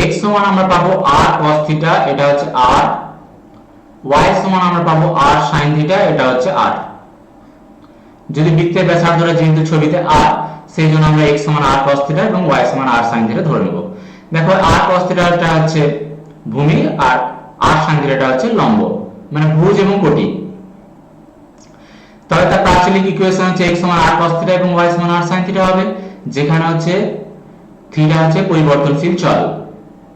x সমান আমরা পাবো r cos θ, এটা হচ্ছে r, y সমান আমরা পাবো r sin θ, এটা হচ্ছে r। যদি বৃত্তের ব্যাসার্ধটা যেহেতু ছবিতে r, সেই জন্য আমরা x সমান r cos θ এবং y সমান r sin θ ধরে নেব। দেখো r cos θ টা হচ্ছে ভূমি আর r sin θ টা হচ্ছে লম্ব, মানে ভুজ এবং কোটি। তাহলে তার প্রাচলিক ইকুয়েশন হচ্ছে x সমান r cos θ এবং y সমান r sin θ হবে, যেখানে হচ্ছে θ হচ্ছে পরিবর্তনশীল চল,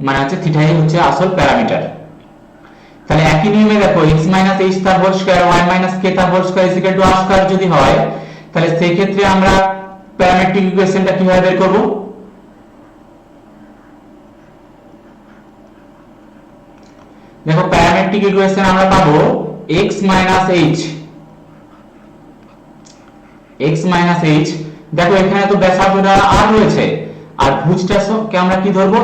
মানে হচ্ছে θ হচ্ছে আসল প্যারামিটার। তাহলে একই নিয়মে দেখো x - h তার হোল স্কয়ার y - k তার হোল স্কয়ার = r স্কয়ার যদি হয়, তাহলে সেই ক্ষেত্রে আমরা প্যারামেট্রিক ইকুয়েশনটা কিভাবে বের করব? দেখো প্যারামেট্রিক ইকুয়েশন আমরা পাবো x - h। দেখো এখানে তো ব্যাসার্ধটা r রয়েছে আর ভুজটাকে আমরা কি ধরবো?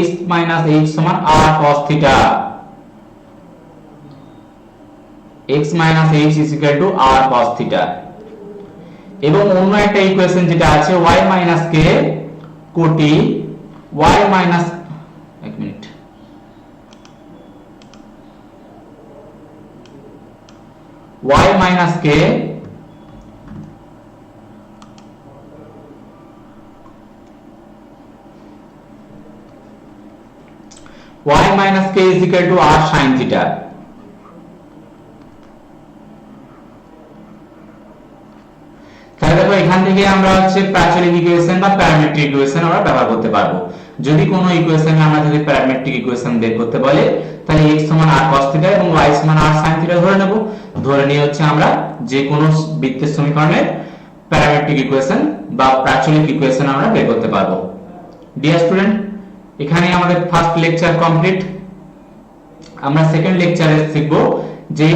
x - h সমান r cos θ। x - h = r cos θ। এবং অন্য একটা ইকুয়েশন যেটা আছে y - k কোটি y - এক minute. y minus k y minus k is equal to r sin theta। তাহলে দেখো এখান থেকে আমরা হচ্ছে প্রাচলিক ইকুয়েশন বা প্যারামেট্রিক ইকুয়েশন আমরা ব্যবহার করতে পারবো। যদি কোনো ইকুয়েশনে আমরা যদি প্যারামেট্রিক ইকুয়েশন বের করতে বলে তাহলে x সমান r cos থিটা এবং y সমান r sin থিটা ধরে নেব। ধরে নিয়ে হচ্ছে আমরা যে কোনো বৃত্তের সমীকরণের প্যারামেট্রিক ইকুয়েশন বা প্রাচলিক ইকুয়েশন আমরা বের করতে পারবো। ডিয়ার স্টুডেন্ট, এখানে আমাদের ফার্স্ট লেকচার কমপ্লিট। আমরা সেকেন্ড লেকচারে শিখব যে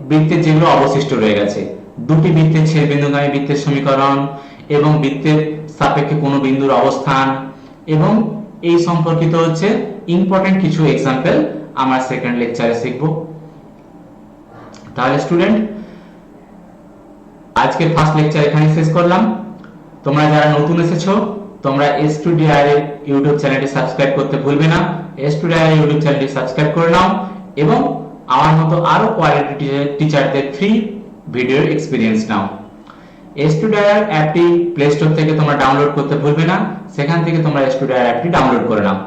বৃত্তের যেগুলো অবশিষ্ট রয়ে গেছে, দুটি বৃত্তের ছেদবিন্দুগামী বৃত্তের সমীকরণ এবং বৃত্তের সাপেক্ষে কোনো বিন্দুর অবস্থান এবং এই সম্পর্কিত হচ্ছে ইম্পর্টেন্ট কিছু এক্সাম্পল আমরা সেকেন্ড লেকচারে শিখব। তাহলে স্টুডেন্ট, আজকে ফার্স্ট লেকচার এখানে শেষ করলাম। তোমরা যারা নতুন এসেছো তোমরা S2DR এর ইউটিউব চ্যানেলটি সাবস্ক্রাইব করতে ভুলবে না। S2DR এর ইউটিউব চ্যানেলটি সাবস্ক্রাইব করে নাও এবং আমার মতো আরো কোয়ালিটি টিচারদের ফ্রি ভিডিও এক্সপিরিয়েন্স নাও। S2DR অ্যাপটি প্লে স্টোর থেকে তোমরা ডাউনলোড করতে ভুলবে না, সেখান থেকে তোমরা S2DR অ্যাপটি ডাউনলোড করে নাও।